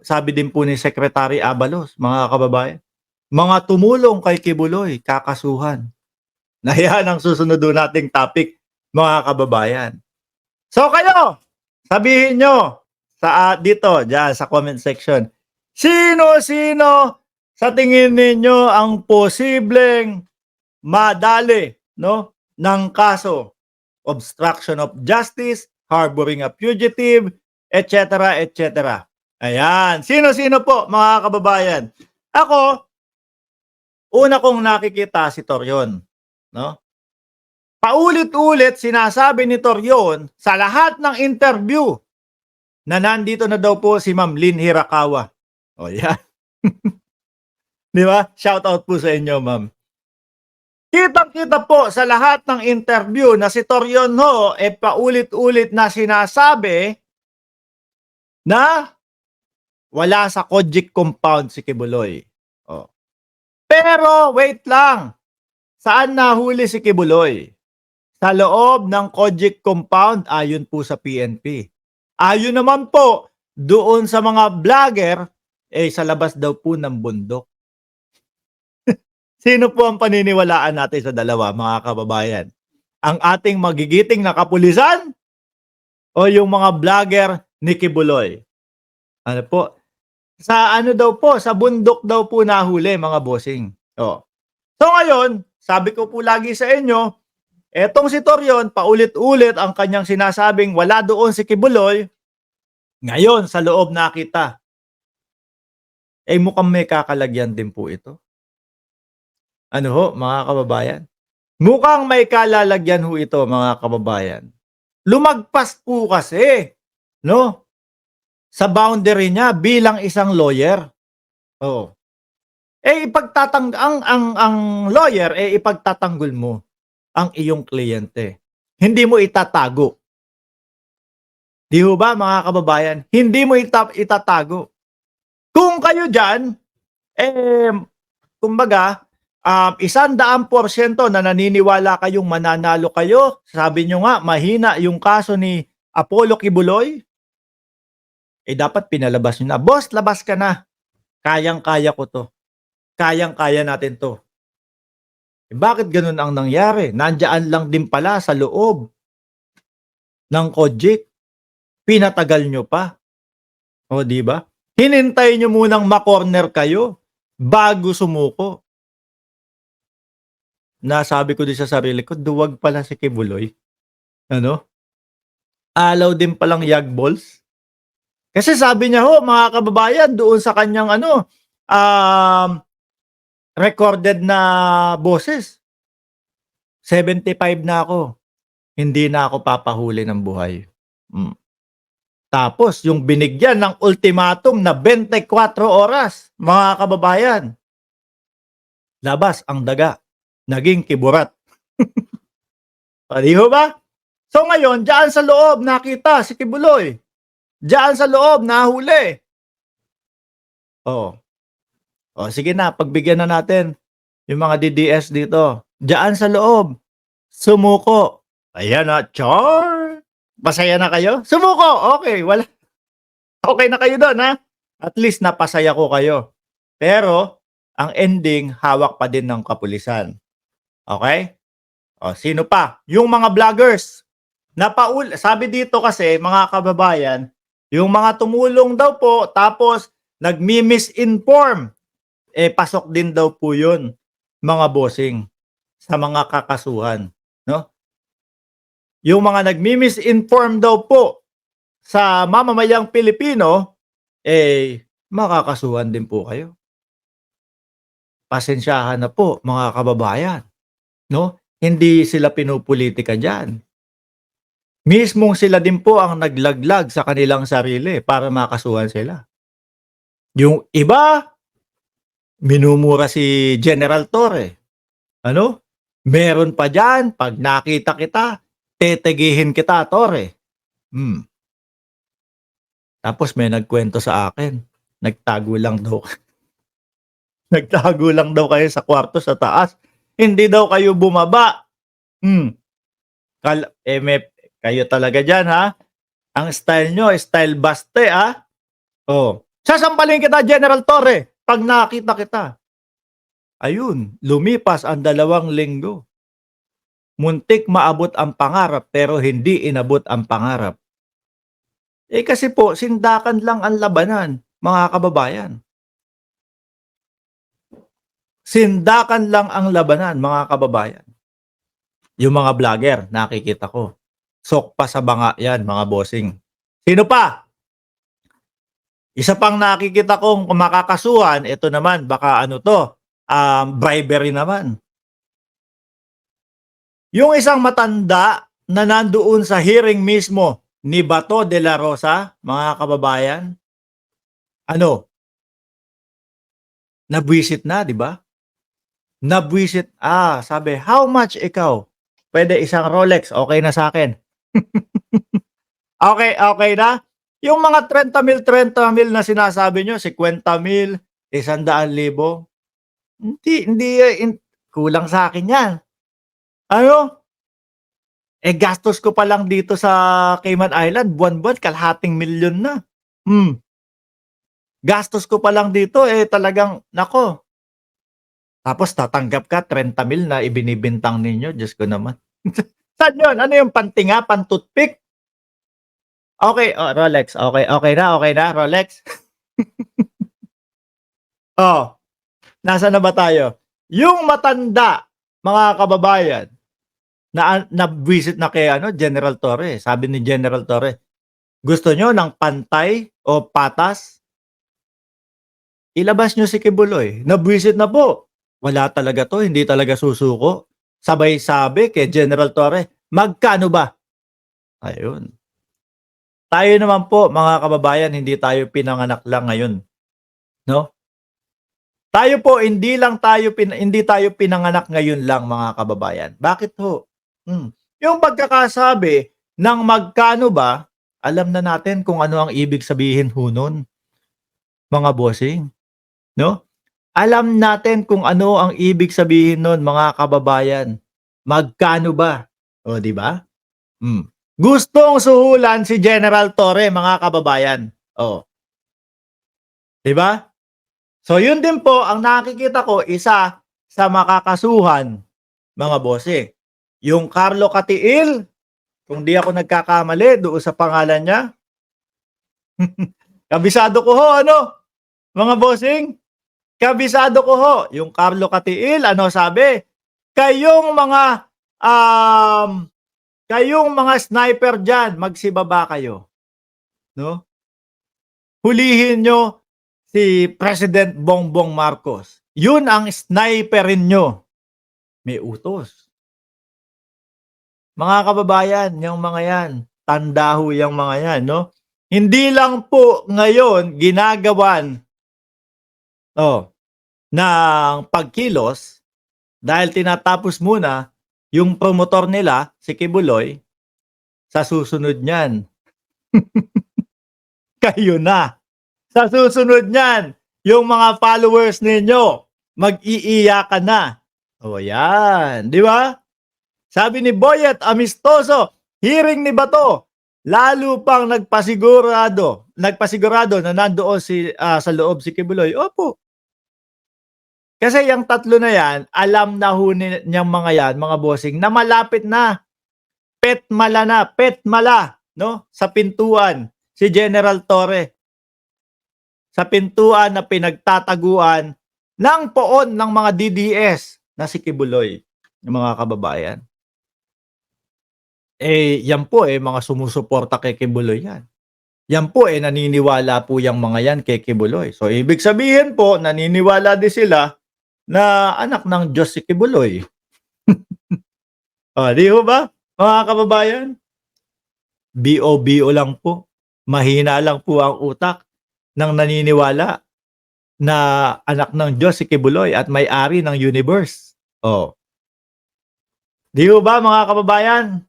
sabi din po ni Secretary Abalos, mga kababayan, mga tumulong kay Kibuloy kakasuhan. Na yan ang susunod nating topic, mga kababayan. So kayo, sabihin nyo dito, dyan sa comment section, sino-sino sa tingin ninyo ang posibleng madali, no, ng kaso? Obstruction of justice, harboring a fugitive, etc. etc. Ayan. Sino-sino po, mga kababayan? Ako, una kong nakikita si Torion, no? Paulit-ulit sinasabi ni Torion sa lahat ng interview na nandito na daw po si Ma'am Lynn Hirakawa. O yan. Di ba? Shout out po sa inyo, ma'am. Kitang-kita po sa lahat ng interview na si Torion ho paulit-ulit na sinasabi na wala sa Kojic compound si Kibuloy. Oh. Pero wait lang. Saan nahuli si Kibuloy? Sa loob ng Kojic compound ayon po sa PNP. Ayon naman po doon sa mga vlogger sa labas daw po ng bundok. Sino po ang paniniwalaan natin sa dalawa, mga kababayan? Ang ating magigiting na kapulisan o yung mga vlogger ni Kibuloy? Ano po? Sa ano daw po, sa bundok daw po nahuli, mga bossing. Oh. So ngayon, sabi ko po lagi sa inyo, etong si Torion, paulit-ulit ang kanyang sinasabing wala doon si Kibuloy. Ngayon, sa loob nakita. Mukhang may kakalagyan din po ito. Ano ho, mga kababayan? Mukhang may kalalagyan ho ito, mga kababayan. Lumagpas po kasi, no? Sa boundary niya bilang isang lawyer. Oh. Ang lawyer, ipagtatanggol mo ang iyong kliyente. Hindi mo itatago. Di ho ba, mga kababayan? Hindi mo itatago. Kung kayo dyan, kumbaga, 100% na naniniwala kayong mananalo kayo. Sabi nyo nga, mahina yung kaso ni Apollo Kibuloy. Dapat pinalabas nyo na. Boss, labas ka na. Kayang-kaya ko to. Kayang-kaya natin to. Bakit ganun ang nangyari? Nandiyan lang din pala sa loob ng Kojic. Pinatagal nyo pa. O, di ba? Hinintay nyo munang makorner kayo bago sumuko. Nasabi ko din sa sarili ko, duwag pala si Kibuloy. Ano? Alaw din palang yagballs. Kasi sabi niya ho, mga kababayan, doon sa kanyang recorded na boses. 75 na ako. Hindi na ako papahuli ng buhay. Tapos, yung binigyan ng ultimatum na 24 oras, mga kababayan. Labas ang daga. Naging kiburat. Pari ho ba? So ngayon, diyan sa loob nakita si Kibuloy. Diyan sa loob nahuli. Oh. Sige na, pagbigyan na natin yung mga DDS dito. Diyan sa loob. Sumuko. Ayan na, char. Pasaya na kayo? Sumuko. Okay, wala. Okay na kayo doon, ha? At least napasaya ko kayo. Pero ang ending hawak pa din ng kapulisan. Okay? Sino pa? Yung mga vloggers. Sabi dito kasi, mga kababayan, yung mga tumulong daw po, tapos nagmi-misinform. Pasok din daw po yun, mga bossing, sa mga kakasuhan. No? Yung mga nagmi-misinform daw po sa mamamayang Pilipino, makakasuhan din po kayo. Pasensyahan na po, mga kababayan. No? Hindi sila pinupolitika dyan. Mismong sila din po ang naglaglag sa kanilang sarili para makasuhan sila. Yung iba, minumura si General Torre. Ano? Meron pa dyan, pag nakita kita, tetegihin kita, Torre. Tapos may nagkwento sa akin, nagtago lang daw. Nagtago lang daw kayo sa kwarto sa taas. Hindi daw kayo bumaba. Kayo talaga dyan, ha? Ang style nyo, style baste, ha? Sasampalin kita General Torre 'pag nakita kita. Ayun, lumipas ang 2 linggo. Muntik maabot ang pangarap pero hindi inabot ang pangarap. Kasi po sindakan lang ang labanan, mga kababayan. Sindakan lang ang labanan, mga kababayan. Yung mga vlogger nakikita ko, sok pa sa banga 'yan, mga bossing. Sino pa? Isa pang nakikita kong makakasuhan, ito naman baka ano 'to, bribery naman. Yung isang matanda na nandoon sa hearing mismo ni Bato de la Rosa, mga kababayan, ano, nabwisit na, 'di ba? Nabwisit, sabi, "How much ikaw? Pwede isang Rolex, okey na sa'kin." Okey na? Yung mga 30,000 na sinasabi niyo, 50,000, 100,000, hindi, kulang sa'kin 'yan. Ano, gastos ko pa lang dito sa Cayman Island buwan-buwan ₱250,000 na. Gastos ko pa lang dito, talagang naku. Tapos tatanggap ka 30,000 na ibinibintang ninyo, Diyos ko naman. Saan yun? Ano yung pantinga, pan-toothpick? Okey, Rolex, okey na Rolex? Oh, nasaan na ba tayo? Yung matanda, mga kababayan, na nabwisit na kay ano, General Torre. Sabi ni General Torre, "Gusto niyo ng pantay o patas? Ilabas niyo si Kibuloy." Nabwisit na po. Wala talaga 'to, hindi talaga susuko. Sabay sabi kay General Torre, "Magkano ba?" Ayun. Tayo naman po, mga kababayan, hindi tayo pinanganak lang ngayon, 'no? Tayo po hindi tayo pinanganak ngayon lang, mga kababayan. Bakit ho? Yung pagkakasabi ng magkano ba, alam na natin kung ano ang ibig sabihin ho nun, mga bossing, 'no? Alam natin kung ano ang ibig sabihin nun, mga kababayan. Magkano ba? Oh, 'di ba? Hmm. Gustong suhulan si General Torre, mga kababayan. Oh, 'di ba? So, yun din po ang nakikita ko, isa sa makakasuhan, mga bossing. Yung Carlo Katiil, kung di ako nagkakamali doon sa pangalan niya. Kabisado ko ho ano, mga bossing, kabisado ko ho. Yung Carlo Katiil, ano sabi? Kayong mga, um, kayong mga sniper diyan, magsibaba kayo, 'no? Hulihin niyo si President Bongbong Marcos. Yun ang sniperin niyo. May utos. Mga kababayan, yang mga yan, tanda ho yang mga yan, 'no? Hindi lang po ngayon ginagawan, ng pagkilos dahil tinatapos muna yung promotor nila, si Kibuloy, sa susunod niyan, kayo na. Sa susunod niyan, yung mga followers ninyo, mag-iiyakan na. O yan, 'di ba? Sabi ni Boyet Amistoso, hearing ni Bato, lalo pang nagpasigurado na nandoon sa loob si Kibuloy. Opo. Kasi yung tatlo na yan, alam na ho niyang mga yan, mga bossing, na malapit na. Petmala, no? Sa pintuan, si General Torre. Sa pintuan na pinagtataguan ng poon ng mga DDS na si Kibuloy, yung mga kababayan. Yan po, mga sumusuporta kay Kibuloy yan. Yan po, naniniwala po yang mga yan kay Kibuloy. So, ibig sabihin po, naniniwala din sila na anak ng Diyos si Kibuloy. Di ho ba, mga kababayan? BO lang po. Mahina lang po ang utak ng naniniwala na anak ng Diyos si Kibuloy at may-ari ng universe. Di ho ba, mga kababayan?